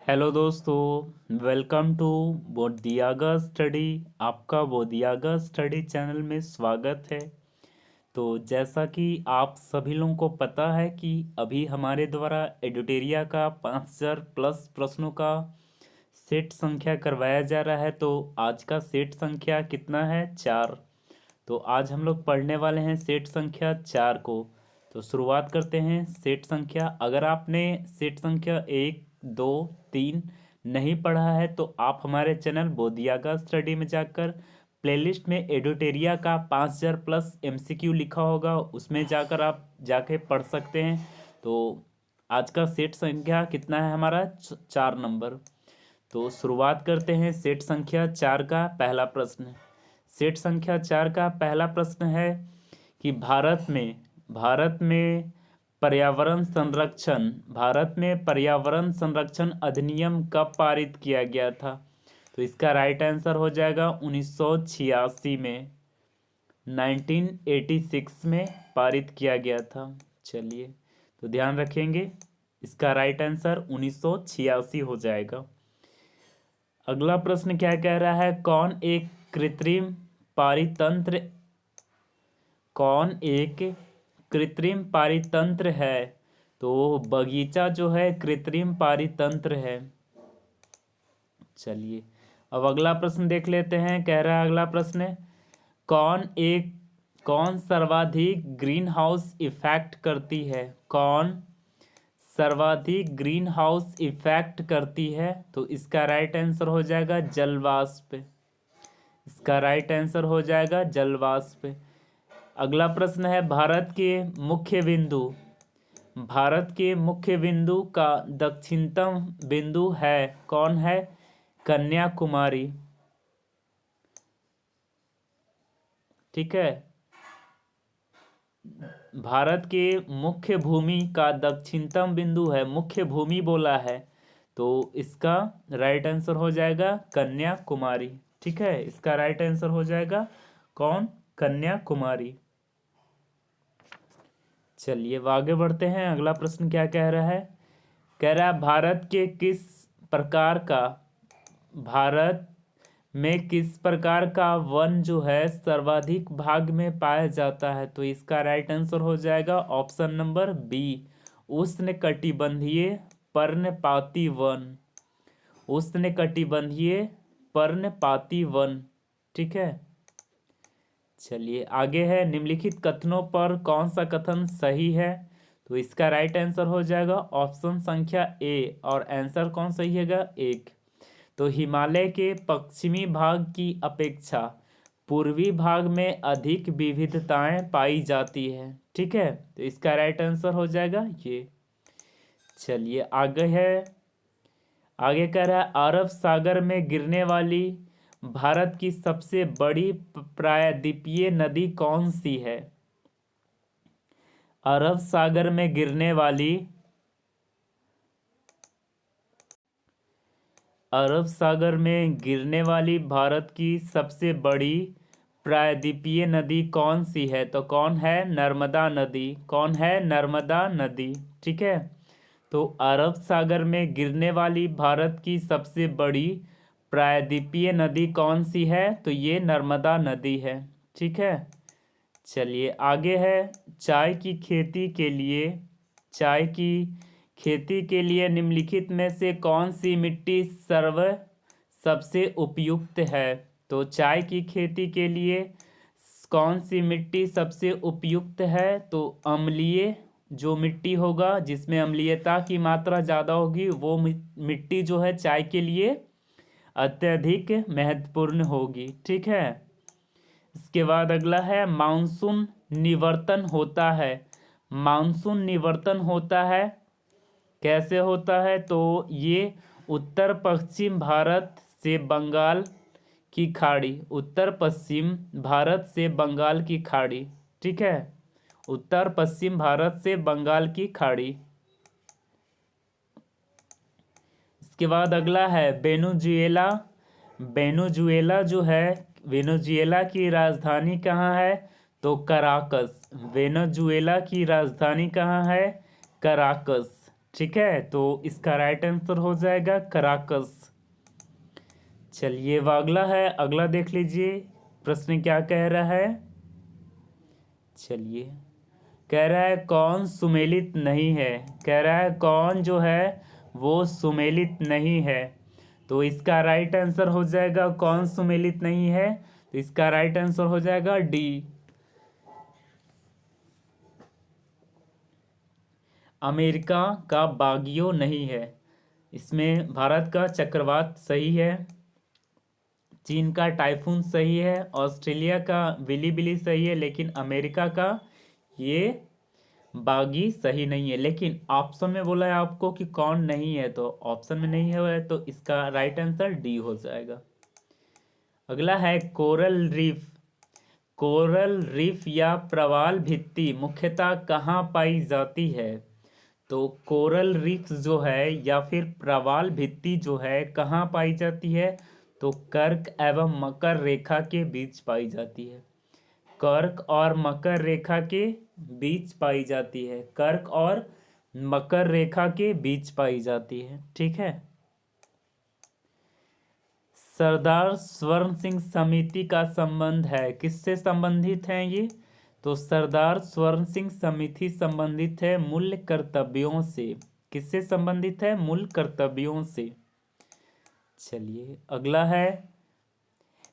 Hello दोस्तों, welcome to बोधियागा study. आपका बोधियागा study channel में स्वागत है। तो जैसा कि आप सभी लोगों को पता है कि अभी हमारे द्वारा एडुटेरिया का 5000 प्लस प्रश्नों का सेट संख्या करवाया जा रहा है। तो आज का सेट संख्या कितना है? 4। तो आज हम लोग पढ़ने वाले हैं सेट संख्या 4 को। तो शुरुआत करते हैं सेट संख्या। अगर आपने सेट संख्या 1, 2, 3 नहीं पढ़ा है तो आप हमारे चैनल बोधियागा स्टडी में जाकर प्लेलिस्ट में एडुटेरिया का 5000 प्लस एमसीक्यू लिखा होगा, उसमें जाकर आप जाके पढ़ सकते हैं। तो आज का सेट संख्या कितना है हमारा? 4 नंबर। तो शुरुआत करते हैं सेट संख्या 4 का पहला प्रश्न। सेट संख्या 4 का पहला प्रश्न है कि भारत में पर्यावरण संरक्षण अधिनियम कब पारित किया गया था? तो इसका राइट आंसर हो जाएगा 1986 में, 1986 में पारित किया गया था। चलिए, तो ध्यान रखेंगे, इसका राइट आंसर 1986 हो जाएगा। अगला प्रश्न क्या कह रहा है? पारितंत्र कौन एक कृत्रिम पारितंत्र है? तो बगीचा जो है कृत्रिम पारितंत्र है। चलिए, अब अगला प्रश्न देख लेते हैं। कह रहा है अगला प्रश्न, कौन सर्वाधिक ग्रीन हाउस इफेक्ट करती है? कौन सर्वाधिक ग्रीन हाउस इफेक्ट करती है? तो इसका राइट आंसर हो जाएगा जलवाष्प। इसका राइट आंसर हो जाएगा जलवाष्प। अगला प्रश्न है भारत के मुख्य बिंदु का दक्षिणतम बिंदु है, कौन है? कन्याकुमारी। ठीक है, भारत के मुख्य भूमि का दक्षिणतम बिंदु है, मुख्य भूमि बोला है, तो इसका राइट आंसर हो जाएगा कन्याकुमारी। ठीक है, इसका राइट आंसर हो जाएगा कौन? कन्याकुमारी। चलिए, अब आगे बढ़ते हैं। अगला प्रश्न क्या कह रहा है? कह रहा है भारत में किस प्रकार का वन जो है सर्वाधिक भाग में पाया जाता है? तो इसका राइट आंसर हो जाएगा ऑप्शन नंबर बी, उष्णकटिबंधीय पर्णपाती वन। उष्णकटिबंधीय पर्णपाती वन। ठीक है, चलिए आगे है, निम्नलिखित कथनों पर कौन सा कथन सही है? तो इसका राइट आंसर हो जाएगा ऑप्शन संख्या ए, और आंसर कौन सही है? 1। तो हिमालय के पश्चिमी भाग की अपेक्षा पूर्वी भाग में अधिक विविधताएं पाई जाती है। ठीक है, तो इसका राइट आंसर हो जाएगा ये। चलिए आगे है, आगे कह रहा है अरब सागर में गिरने वाली भारत की सबसे बड़ी प्रायद्वीपीय नदी कौन सी है? अरब सागर में गिरने वाली भारत की सबसे बड़ी प्रायद्वीपीय नदी कौन सी है? तो कौन है? नर्मदा नदी। कौन है? नर्मदा नदी। ठीक है, तो अरब सागर में गिरने वाली भारत की सबसे बड़ी प्रायद्वीपीय नदी कौन सी है? तो ये नर्मदा नदी है। ठीक है, चलिए आगे है, चाय की खेती के लिए निम्नलिखित में से कौन सी मिट्टी सबसे उपयुक्त है? तो चाय की खेती के लिए कौन सी मिट्टी सबसे उपयुक्त है? तो अम्लीय जो मिट्टी होगा, जिसमें अम्लीयता की मात्रा ज़्यादा होगी, वो मिट्टी जो है चाय के लिए अत्यधिक महत्वपूर्ण होगी। ठीक है, इसके बाद अगला है मानसून निवर्तन होता है कैसे होता है? तो ये उत्तर पश्चिम भारत से बंगाल की खाड़ी। ठीक है, उत्तर पश्चिम भारत से बंगाल की खाड़ी। इसके बाद अगला है वेनेजुएला की राजधानी कहाँ है? तो कराकस। वेनेजुएला की राजधानी कहाँ है? कराकस। ठीक है, तो इसका राइट आंसर हो जाएगा कराकस। चलिए अब अगला है, अगला देख लीजिए प्रश्न क्या कह रहा है। चलिए, कह रहा है कौन सुमेलित नहीं है, कह रहा है कौन जो है वो सुमेलित नहीं है। तो इसका राइट आंसर हो जाएगा कौन सुमेलित नहीं है, तो इसका राइट आंसर हो जाएगा डी, अमेरिका का बागियो नहीं है। इसमें भारत का चक्रवात सही है, चीन का टाइफून सही है, ऑस्ट्रेलिया का बिली सही है, लेकिन अमेरिका का ये बागी सही नहीं है। लेकिन ऑप्शन में बोला है आपको कि कौन नहीं है, तो ऑप्शन में नहीं है तो इसका राइट आंसर डी हो जाएगा। अगला है कोरल रीफ। कोरल रीफ या प्रवाल भित्ति मुख्यतः कहाँ पाई जाती है। तो कोरल रीफ जो है या फिर प्रवाल भित्ति जो है कहाँ पाई जाती है, तो कर्क एवं मकर रेखा के बीच पाई जाती है। कर्क और मकर रेखा के बीच पाई जाती है, कर्क और मकर रेखा के बीच पाई जाती है। ठीक है, सरदार स्वर्ण सिंह समिति का संबंध है, किससे संबंधित है ये, तो सरदार स्वर्ण सिंह समिति संबंधित है मूल्य कर्तव्यों से। किससे संबंधित है, मूल कर्तव्यों से। चलिए अगला है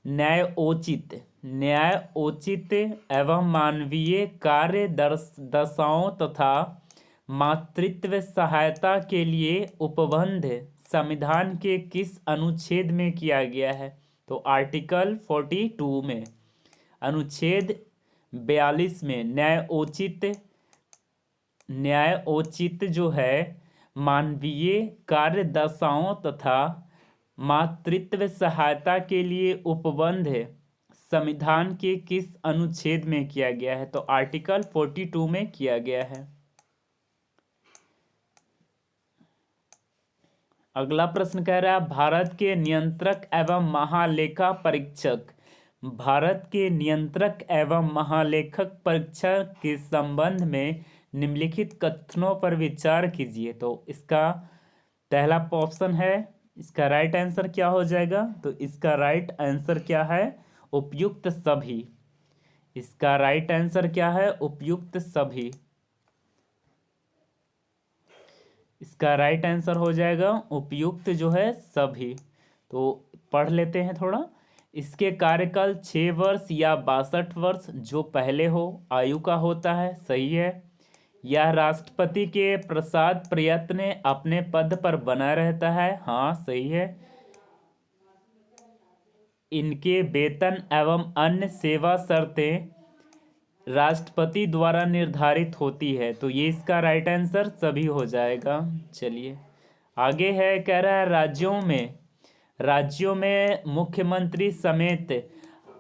न्यायोचित। न्यायोचित एवं मानवीय कार्य दशाओं तथा मातृत्व सहायता के लिए उपबंध संविधान के किस अनुच्छेद में किया गया है, तो आर्टिकल 42 में, अनुच्छेद 42 में न्यायोचित जो है मानवीय कार्य दशाओं तथा मातृत्व सहायता के लिए उपबंध संविधान के किस अनुच्छेद में किया गया है, तो आर्टिकल 42 में किया गया है। अगला प्रश्न कह रहा है भारत के नियंत्रक एवं महालेखा परीक्षक, भारत के नियंत्रक एवं महालेखक परीक्षक के संबंध में निम्नलिखित कथनों पर विचार कीजिए। तो इसका पहला ऑप्शन है, इसका राइट आंसर क्या हो जाएगा, तो इसका राइट आंसर क्या है, उपयुक्त सभी। इसका राइट आंसर क्या है, उपयुक्त सभी। इसका राइट आंसर हो जाएगा उपयुक्त जो है सभी। तो पढ़ लेते हैं थोड़ा। इसके कार्यकाल 6 वर्ष या 62 वर्ष जो पहले हो आयु का होता है, सही है। यह राष्ट्रपति के प्रसाद प्रयत्न अपने पद पर बना रहता है, हाँ सही है। इनके वेतन एवं अन्य सेवा शर्तें राष्ट्रपति द्वारा निर्धारित होती है, तो ये इसका राइट आंसर सभी हो जाएगा। चलिए आगे है, कह रहा है राज्यों में मुख्यमंत्री समेत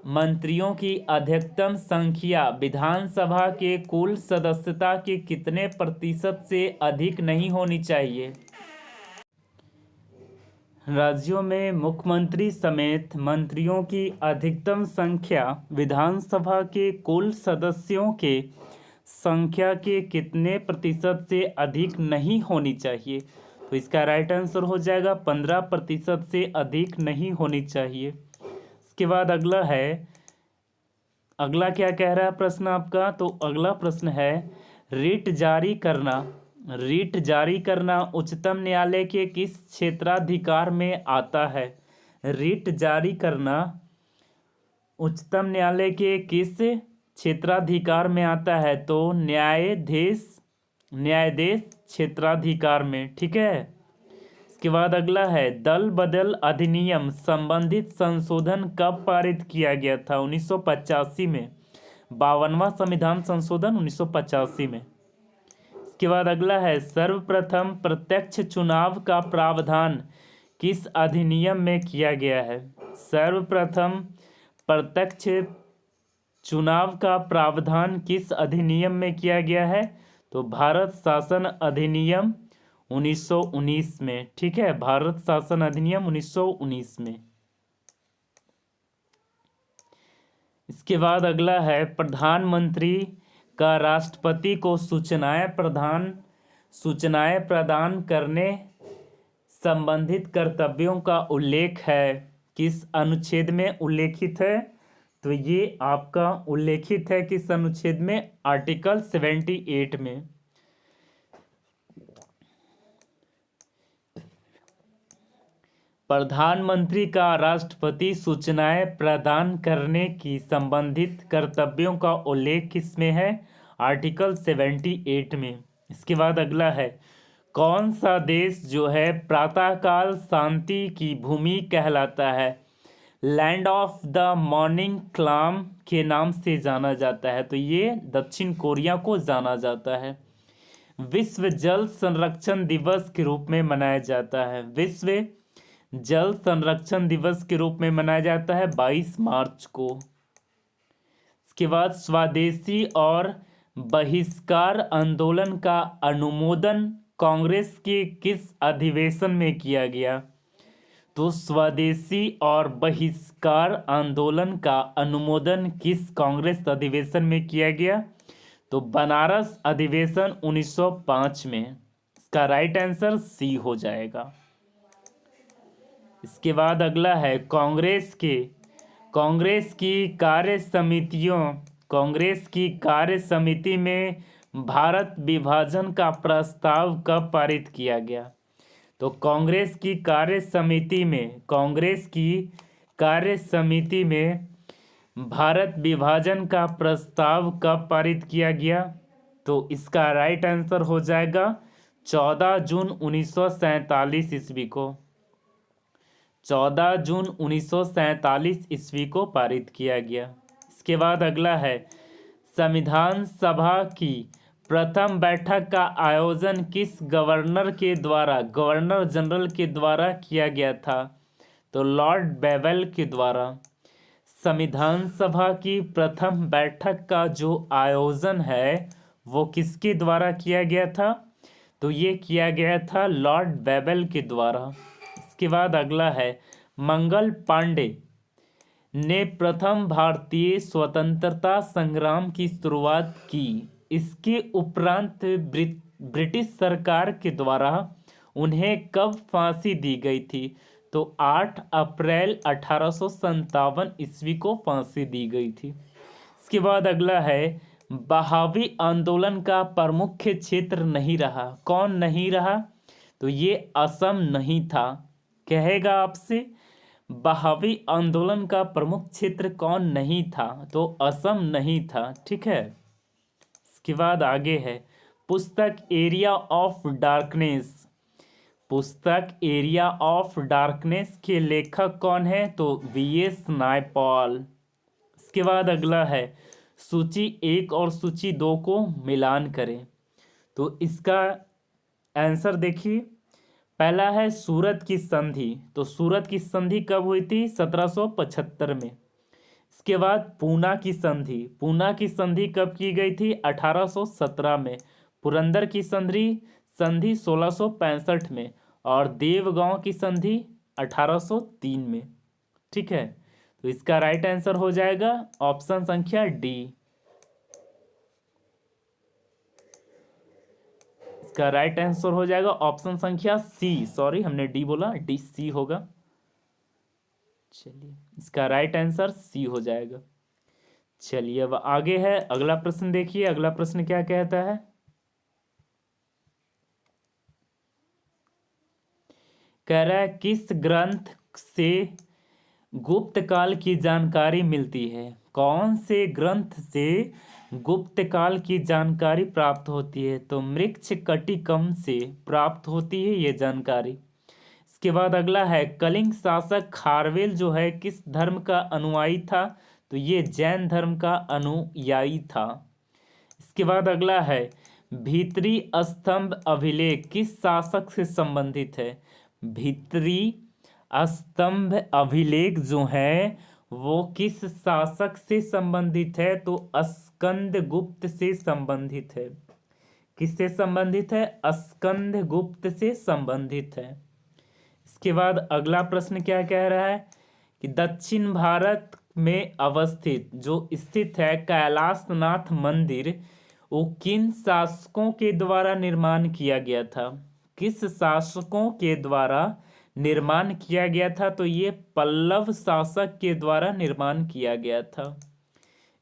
मंत्रियों की अधिकतम संख्या विधानसभा के कुल सदस्यता के कितने प्रतिशत से अधिक नहीं होनी चाहिए। राज्यों में मुख्यमंत्री समेत मंत्रियों की अधिकतम संख्या विधानसभा के कुल सदस्यों के संख्या के कितने प्रतिशत से अधिक नहीं होनी चाहिए, तो इसका राइट आंसर हो जाएगा 15% से अधिक नहीं होनी चाहिए। इसके बाद अगला है, अगला क्या कह रहा है प्रश्न आपका, तो अगला प्रश्न है रिट जारी करना उच्चतम न्यायालय के किस क्षेत्राधिकार में आता है। रिट जारी करना उच्चतम न्यायालय के किस क्षेत्राधिकार में आता है, तो न्यायाधीश क्षेत्राधिकार में। ठीक है, इसके बाद अगला है दल बदल अधिनियम संबंधित संशोधन कब पारित किया गया था, 1985 में। 52वां संविधान संशोधन 1985 में। इसके बाद अगला है सर्वप्रथम प्रत्यक्ष चुनाव का प्रावधान किस अधिनियम में किया गया है। सर्वप्रथम प्रत्यक्ष चुनाव का प्रावधान किस अधिनियम में किया गया है, तो भारत शासन अधिनियम 1919 में। ठीक है, भारत शासन अधिनियम 1919 में। इसके बाद अगला है प्रधानमंत्री का राष्ट्रपति को सूचनाएं प्रदान सूचनाएं प्रदान करने संबंधित कर्तव्यों का उल्लेख है, किस अनुच्छेद में उल्लेखित है? तो ये आपका उल्लेखित है किस अनुच्छेद में? आर्टिकल 78 में। प्रधानमंत्री का राष्ट्रपति सूचनाएं प्रदान करने की संबंधित कर्तव्यों का उल्लेख किसमें है? आर्टिकल 78 में। इसके बाद अगला है, कौन सा देश जो है प्रातःकाल शांति की भूमि कहलाता है? Land of the morning claim के नाम से जाना जाता है। तो ये दक्षिण कोरिया को जाना जाता है। विश्व जल संरक्षण दिवस के रूप में मनाया जाता है। विश्व जल संरक्षण दिवस के रूप में मनाया जाता है 22 मार्च को। इसके बाद स्वदेशी और बहिष्कार आंदोलन का अनुमोदन कांग्रेस के किस अधिवेशन में किया गया? तो स्वदेशी और बहिष्कार आंदोलन का अनुमोदन किस कांग्रेस अधिवेशन में किया गया? तो बनारस अधिवेशन 1905 में। इसका राइट आंसर सी हो जाएगा। इसके बाद अगला है, कांग्रेस की कार्य समिति में भारत विभाजन का प्रस्ताव कब पारित किया गया? तो कांग्रेस की कार्य समिति में भारत विभाजन का प्रस्ताव कब पारित किया गया? तो इसका राइट आंसर हो जाएगा 14 जून 1947 ईस्वी को। 14 जून 1947 ईस्वी को पारित किया गया। इसके बाद अगला है, संविधान सभा की प्रथम बैठक का आयोजन किस गवर्नर जनरल के द्वारा किया गया था? तो लॉर्ड बेवेल के द्वारा। संविधान सभा की प्रथम बैठक का जो आयोजन है वो किसके द्वारा किया गया था? तो ये किया गया था लॉर्ड बेवेल के द्वारा। इसके बाद अगला है, मंगल पांडे ने प्रथम भारतीय स्वतंत्रता संग्राम की शुरुआत की। इसके उपरांत ब्रिटिश सरकार के द्वारा उन्हें कब फांसी दी गई थी? तो 8 अप्रैल 1857 ईस्वी को फांसी दी गई थी। इसके बाद अगला है, बहावी आंदोलन का प्रमुख क्षेत्र नहीं रहा। कौन नहीं रहा? तो ये असम नहीं था। कहेगा आपसे बहावी आंदोलन का प्रमुख क्षेत्र कौन नहीं था? तो असम नहीं था। ठीक है। इसके बाद आगे है, पुस्तक एरिया ऑफ डार्कनेस के लेखक कौन है? तो वीएस नायपॉल। इसके बाद अगला है, सूची 1 और सूची 2 को मिलान करें। तो इसका आंसर देखिए, पहला है सूरत की संधि। तो सूरत की संधि कब हुई थी? 1775 में। इसके बाद पूना की संधि कब की गई थी? 1817 में। पुरंदर की संधि 1665 में। और देवगांव की संधि 1803 में। ठीक है, तो इसका राइट आंसर हो जाएगा ऑप्शन संख्या डी। इसका राइट आंसर हो जाएगा ऑप्शन संख्या सी। सॉरी, हमने डी बोला, डी सी होगा। चलिए, इसका राइट आंसर सी हो जाएगा। चलिए, अब आगे है, अगला प्रश्न देखिए। अगला प्रश्न क्या कहता है? कह रहा है, किस ग्रंथ से गुप्त काल की जानकारी मिलती है? कौन से ग्रंथ से गुप्त काल की जानकारी प्राप्त होती है? तो मृच्छकटिकम से प्राप्त होती है ये जानकारी। इसके बाद अगला है, कलिंग शासक खारवेल जो है किस धर्म का अनुयायी था? तो ये जैन धर्म का अनुयायी था। इसके बाद अगला है, भीतरी स्तंभ अभिलेख किस शासक से संबंधित है? भीतरी स्तंभ अभिलेख जो है वो किस शासक से संबंधित है? तो स्कंदगुप्त से संबंधित है। किससे संबंधित है? स्कंदगुप्त से संबंधित है। इसके बाद अगला प्रश्न क्या कह रहा है कि दक्षिण भारत में अवस्थित जो स्थित है कैलाशनाथ मंदिर वो किन शासकों के द्वारा निर्माण किया गया था? किस शासकों के द्वारा निर्माण किया गया था? तो ये पल्लव शासक के द्वारा निर्माण किया गया था।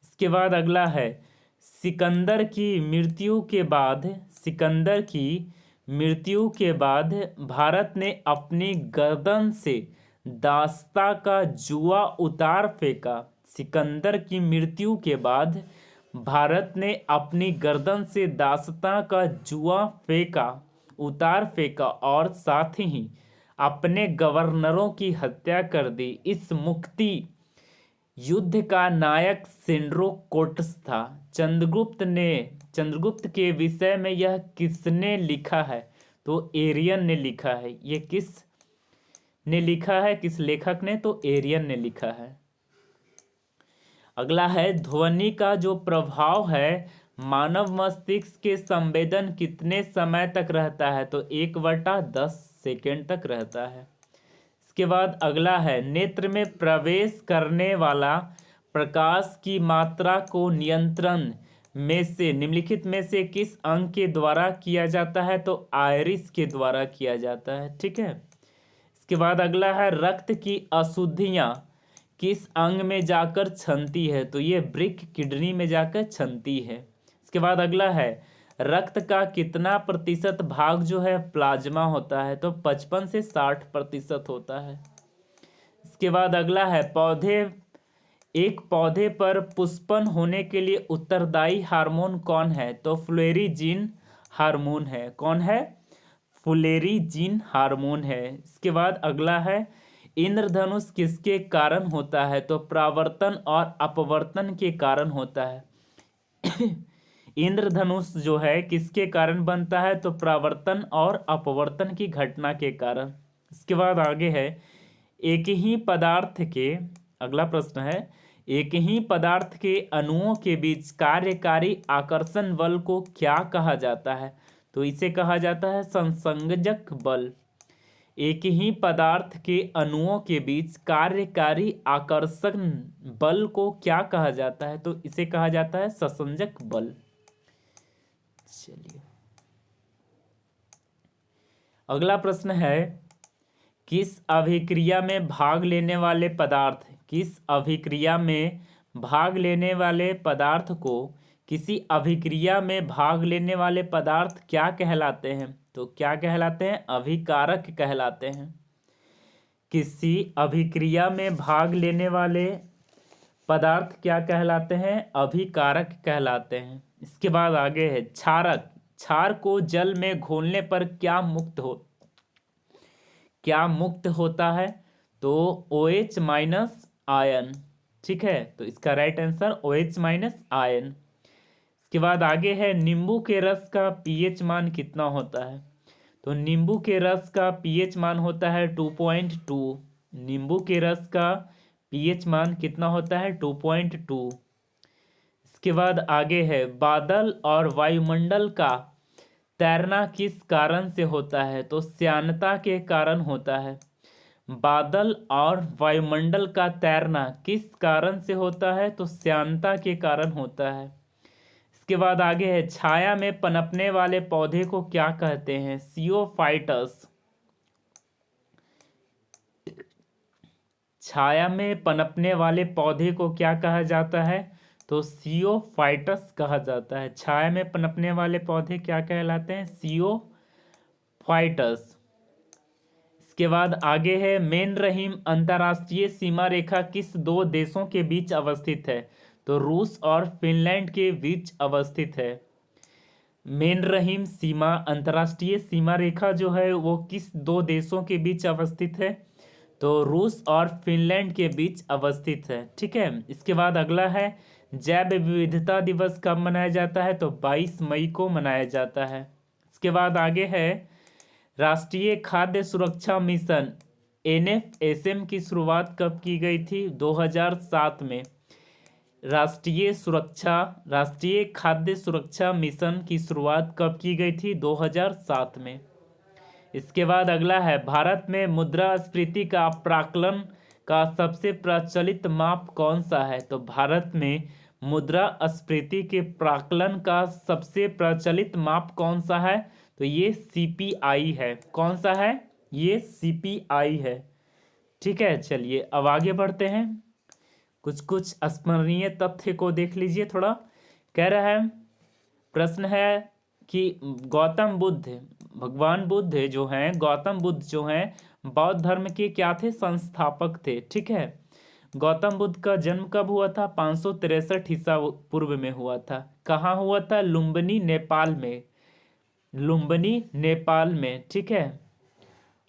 इसके बाद अगला है, सिकंदर की मृत्यु के बाद, सिकंदर की मृत्यु के बाद भारत ने अपनी गर्दन से दास्ता का जुआ उतार फेंका। सिकंदर की मृत्यु के बाद भारत ने अपनी गर्दन से दास्ता का जुआ फेंका, उतार फेंका और साथ ही अपने गवर्नरों की हत्या कर दी। इस मुक्ति युद्ध का नायक सेंड्रोकोटस था। चंद्रगुप्त के विषय में यह किसने लिखा है? तो एरियन ने लिखा है। ये किस ने लिखा है, किस लेखक ने? तो एरियन ने लिखा है। अगला है, ध्वनि का जो प्रभाव है मानव मस्तिष्क के संवेदन कितने समय तक रहता है? तो 1/10 सेकेंड तक रहता है। इसके बाद अगला है, नेत्र में प्रवेश करने वाला प्रकाश की मात्रा को नियंत्रण में से निम्नलिखित में से किस अंग के द्वारा किया जाता है? तो आयरिस के द्वारा किया जाता है। ठीक है। इसके बाद अगला है, रक्त की अशुद्धियाँ किस अंग में जाकर छनती है? तो ये वृक्क किडनी में जाकर छनती है। इसके बाद अगला है, रक्त का कितना प्रतिशत भाग जो है प्लाज्मा होता है? तो 55 से 60% होता है। इसके बाद अगला है, एक पौधे पर पुष्पन होने के लिए उत्तरदायी हार्मोन कौन है? तो फ्लोरिजीन हार्मोन है। कौन है? फ्लोरिजीन हार्मोन है। इसके बाद अगला है, इंद्रधनुष किसके कारण होता है? तो परावर्तन और अपवर्तन के कारण होता है। इंद्रधनुष जो है किसके कारण बनता है? तो परावर्तन और अपवर्तन की घटना के कारण। इसके बाद आगे है, एक ही पदार्थ के, अगला प्रश्न है, एक ही पदार्थ के अणुओं के बीच कार्यकारी आकर्षण बल को क्या कहा जाता है? तो इसे कहा जाता है संसंजक बल। एक ही पदार्थ के अणुओं के बीच कार्यकारी आकर्षण बल को क्या कहा जाता है? तो इसे कहा जाता है संसंजक बल। चलिए अगला प्रश्न है, किस अभिक्रिया में भाग लेने वाले पदार्थ, किस अभिक्रिया में भाग लेने वाले पदार्थ को, किसी अभिक्रिया में भाग लेने वाले पदार्थ क्या कहलाते हैं? तो क्या कहलाते हैं? अभिकारक कहलाते हैं। किसी अभिक्रिया में भाग लेने वाले पदार्थ क्या कहलाते हैं? अभिकारक कहलाते हैं। इसके बाद आगे है, क्षारक, क्षार को जल में घोलने पर क्या मुक्त होता है? तो OH- आयन। ठीक है, तो इसका राइट आंसर OH- आयन। इसके बाद आगे है, नींबू के रस का pH मान कितना होता है? तो नींबू के रस का pH मान होता है 2.2। नींबू के रस का pH मान कितना होता है? 2.2। इसके बाद आगे है, बादल और वायुमंडल का तैरना किस कारण से होता है? तो श्यानता के कारण होता है। बादल और वायुमंडल का तैरना किस कारण से होता है? तो श्यानता के कारण होता है। इसके बाद आगे है, छाया में पनपने वाले पौधे को क्या कहते हैं? सियोफाइटस। छाया में पनपने वाले पौधे को क्या कहा जाता है? तो सियोफाइटस कहा जाता है। छाया में पनपने वाले पौधे क्या कहलाते हैं? सियोफाइटस। इसके बाद आगे है, मेन रहीम अंतर्राष्ट्रीय सीमा रेखा किस दो देशों के बीच अवस्थित है? तो रूस और फिनलैंड के बीच अवस्थित है। मेन रहीम सीमा, अंतर्राष्ट्रीय सीमा रेखा जो है वो किस दो देशों के बीच अवस्थित है? तो रूस और फिनलैंड के बीच अवस्थित है। ठीक है। इसके बाद अगला है, जैव विविधता दिवस कब मनाया जाता है? तो 22 मई को मनाया जाता है। इसके बाद आगे है, राष्ट्रीय खाद्य सुरक्षा मिशन NFSM की शुरुआत कब की गई थी? 2007 में। राष्ट्रीय खाद्य सुरक्षा मिशन की शुरुआत कब की गई थी? 2007 में। इसके बाद अगला है, भारत में मुद्रास्फीति का प्राक्कलन का सबसे प्रचलित माप कौन सा है? तो भारत में मुद्रास्फीति के प्राक्कलन का सबसे प्रचलित माप कौन सा है? तो ये सीपीआई है। कौन सा है? ये सीपीआई है। ठीक है, चलिए अब आगे बढ़ते हैं। कुछ कुछ स्मरणीय तथ्य को देख लीजिए थोड़ा। कह रहा है, प्रश्न है कि गौतम बुद्ध, भगवान बुद्ध जो हैं, गौतम बुद्ध जो हैं, बौद्ध धर्म के क्या थे? संस्थापक थे। ठीक है, गौतम बुद्ध का जन्म कब हुआ था? 563 ईसा पूर्व में हुआ था। कहाँ हुआ था? लुम्बिनी, नेपाल में। लुम्बिनी, नेपाल में। ठीक है,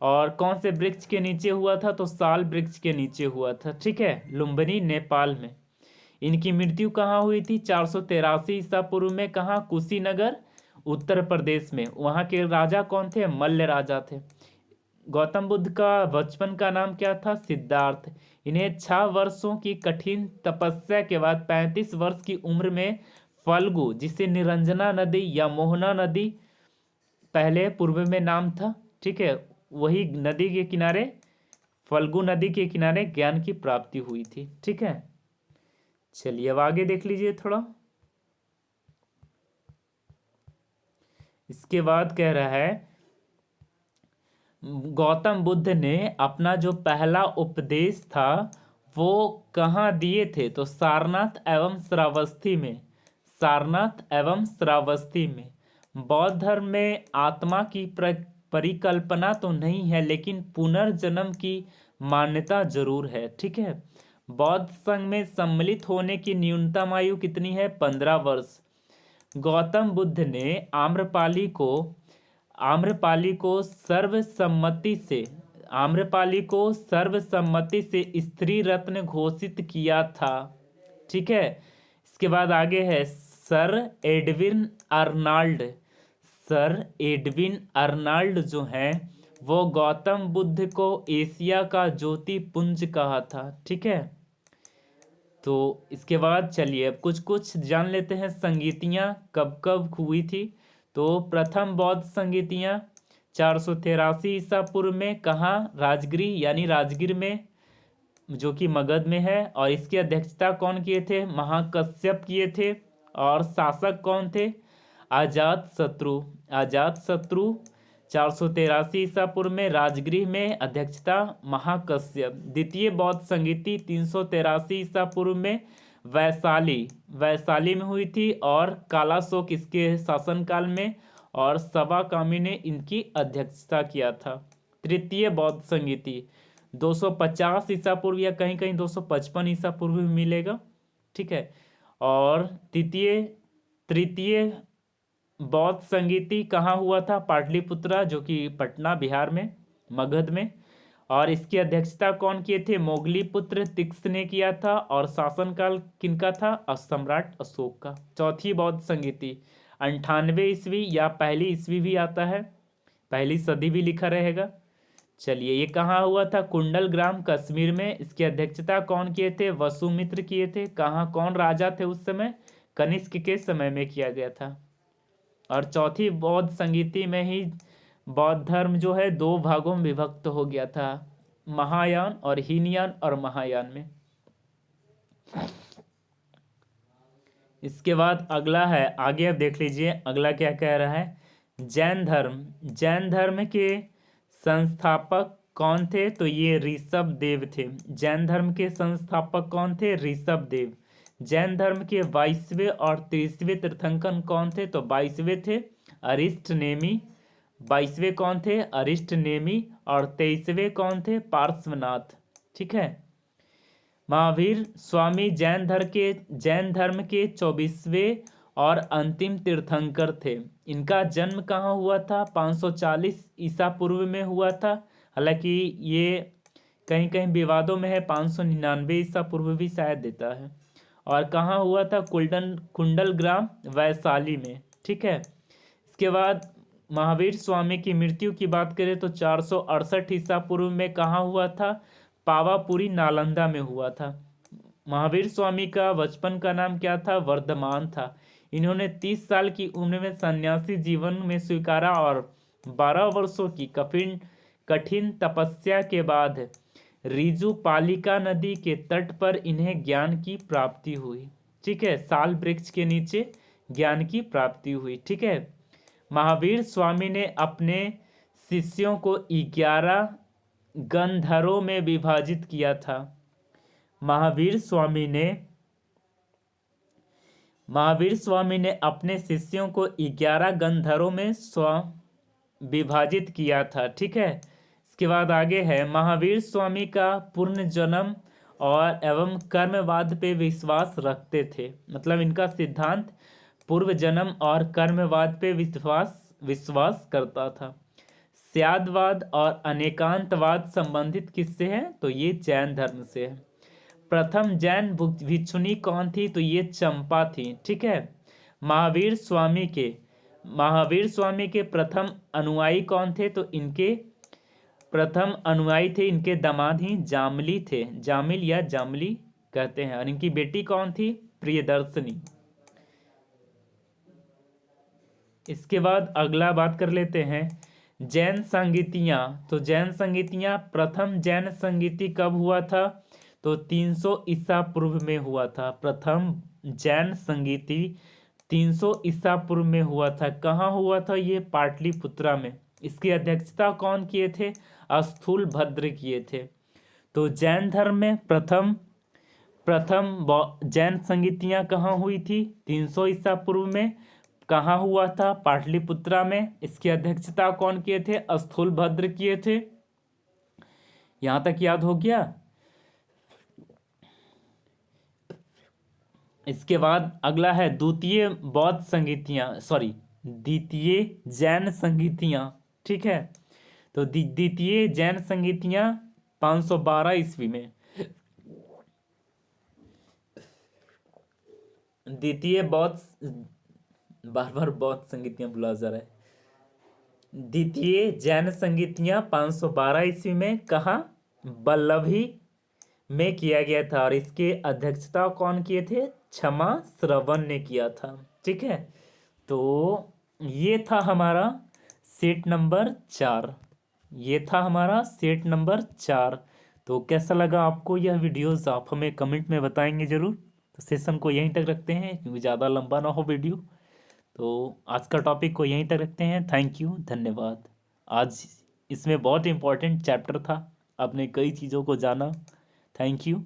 और कौन से वृक्ष के नीचे हुआ था? तो साल वृक्ष के नीचे हुआ था। ठीक है, लुम्बिनी, नेपाल में। इनकी मृत्यु कहाँ हुई थी? 483 ईसा पूर्व में। कहाँ? कुशीनगर, उत्तर प्रदेश में। वहाँ के राजा कौन थे? मल्ल राजा थे। गौतम बुद्ध का बचपन का नाम क्या था? सिद्धार्थ। इन्हें 6 वर्षों की कठिन तपस्या के बाद 35 वर्ष की उम्र में फल्गु, जिसे निरंजना नदी या मोहना नदी पहले पूर्व में नाम था, ठीक है, वही नदी के किनारे, फल्गु नदी के किनारे ज्ञान की प्राप्ति हुई थी। ठीक है, चलिए अब आगे देख लीजिए थोड़ा। इसके बाद कह रहा है, गौतम बुद्ध ने अपना जो पहला उपदेश था वो कहाँ दिए थे? तो सारनाथ एवं श्रावस्ती में। सारनाथ एवं श्रावस्ती में। बौद्ध धर्म में आत्मा की परिकल्पना तो नहीं है, लेकिन पुनर्जन्म की मान्यता जरूर है। ठीक है, बौद्ध संघ में सम्मिलित होने की न्यूनतम आयु कितनी है? 15 वर्ष। गौतम बुद्ध ने आम्रपाली को सर्वसम्मति से स्त्री रत्न घोषित किया था। ठीक है, इसके बाद आगे है सर एडविन अर्नाल्ड जो हैं, वो गौतम बुद्ध को एशिया का ज्योति पुंज कहा था। ठीक है, तो इसके बाद चलिए अब कुछ कुछ जान लेते हैं। संगीतियाँ कब कब हुई थी? तो प्रथम बौद्ध संगीतियाँ 483 ईसा पूर्व में। कहाँ? राजगिरी यानी राजगीर में, जो कि मगध में है। और इसकी अध्यक्षता कौन किए थे? महाकश्यप किए थे। और शासक कौन थे? अजात शत्रु 483 ईसा पूर्व में राजगृह में, अध्यक्षता महाकश्यप। द्वितीय बौद्ध संगीति 383 ईसा पूर्व में वैशाली में हुई थी, और कालाशोक इसके शासनकाल में, और सवा कामी ने इनकी अध्यक्षता किया था। तृतीय बौद्ध संगीति 250 ईसा पूर्व या कहीं कहीं 255 ईसा पूर्व भी मिलेगा। ठीक है, और तृतीय बौद्ध संगीति कहाँ हुआ था? पाटलिपुत्रा, जो कि पटना बिहार में, मगध में। और इसकी अध्यक्षता कौन किए थे? मोगलीपुत्र तिक्स ने किया था। और शासनकाल किनका था? सम्राट अशोक का। चौथी बौद्ध संगीति 98 ईस्वी या पहली ईस्वी भी आता है, पहली सदी भी लिखा रहेगा। चलिए, ये कहाँ हुआ था? कुंडल ग्राम, कश्मीर में। इसकी अध्यक्षता कौन किए थे? वसुमित्र किए थे। कहाँ, कौन राजा थे उस समय? कनिष्क के समय में किया गया था। और चौथी बौद्ध संगीति में ही बौद्ध धर्म जो है 2 भागों में विभक्त हो गया था, महायान और हीनयान। और महायान में। इसके बाद अगला है, आगे अब देख लीजिए अगला क्या कह रहा है। जैन धर्म के संस्थापक कौन थे? तो ये ऋषभ देव थे। जैन धर्म के संस्थापक कौन थे? ऋषभ देव। जैन धर्म के 22वें और 23वें तीर्थंकर कौन थे? तो 22वें थे अरिष्ट नेमी। 22वें कौन थे? अरिष्ट नेमी। और 23वें कौन थे? पार्श्वनाथ। ठीक है, महावीर स्वामी जैन धर्म के 24वें और अंतिम तीर्थंकर थे। इनका जन्म कहाँ हुआ था? 540 ईसा पूर्व में हुआ था। हालांकि ये कहीं कहीं विवादों में है, 599 ईसा पूर्व भी शायद देता है। और कहाँ हुआ था? कुंडल ग्राम, वैशाली में। ठीक है, इसके बाद महावीर स्वामी की मृत्यु की बात करें तो 468 ईसा पूर्व में कहाँ हुआ था? पावापुरी, नालंदा में हुआ था। महावीर स्वामी का बचपन का नाम क्या था? वर्धमान था। इन्होंने 30 साल की उम्र में सन्यासी जीवन में स्वीकारा, और 12 वर्षों की कठिन तपस्या के बाद रिजु पालिका नदी के तट पर इन्हें ज्ञान की प्राप्ति हुई। ठीक है, साल वृक्ष के नीचे ज्ञान की प्राप्ति हुई। ठीक है, महावीर स्वामी ने अपने शिष्यों को 11 गंधरों में विभाजित किया था। महावीर स्वामी ने अपने शिष्यों को 11 गंधरों में विभाजित किया था। ठीक है, इसके बाद आगे है, महावीर स्वामी का पूर्ण जन्म और एवं कर्मवाद पे विश्वास रखते थे। मतलब इनका सिद्धांत पूर्व जन्म और कर्मवाद पे विश्वास करता था। स्यादवाद और अनेकांतवाद संबंधित किससे है? तो ये जैन धर्म से है। प्रथम जैन भिक्षुणी कौन थी? तो ये चंपा थी। ठीक है, महावीर स्वामी के प्रथम अनुयायी कौन थे? तो इनके प्रथम अनुयायी थे, इनके दामाद ही जामली थे, जामिल या जामली कहते हैं। और इनकी बेटी कौन थी? प्रियदर्शनी। इसके बाद अगला बात कर लेते हैं जैन संगीतियाँ। तो जैन संगीतियाँ, प्रथम जैन संगीति कब हुआ था? तो 300 ईसा पूर्व में हुआ था। प्रथम जैन संगीति 300 ईसा पूर्व में हुआ था। कहाँ हुआ था? ये पाटलिपुत्रा में। इसकी अध्यक्षता कौन किए थे? स्थूलभद्र किए थे। तो जैन धर्म में प्रथम जैन संगीतियाँ कहाँ हुई थी? 300 ईसा पूर्व में। कहाँ हुआ था? पाटलिपुत्रा में। इसकी अध्यक्षता कौन किए थे? स्थूलभद्र किए थे। यहां तक याद हो गया? इसके बाद अगला है द्वितीय जैन संगीतियां। ठीक है, तो द्वितीय जैन संगीतियां 512 ईस्वी में। द्वितीय बौद्ध संगीतियां बुला जा रहा है। द्वितीय जैन संगीतियां 512 ईस्वी में कहाँ? बल्लभी में किया गया था। और इसके अध्यक्षता कौन किए थे? क्षमा श्रवण ने किया था। ठीक है, तो ये था हमारा सेट नंबर 4। तो कैसा लगा आपको यह वीडियोस? आप हमें कमेंट में बताएंगे ज़रूर। तो सेशन को यहीं तक रखते हैं क्योंकि ज़्यादा लंबा ना हो वीडियो। तो आज का टॉपिक को यहीं तक रखते हैं। थैंक यू, धन्यवाद। आज इसमें बहुत इंपॉर्टेंट चैप्टर था, आपने कई चीज़ों को जाना। Thank you.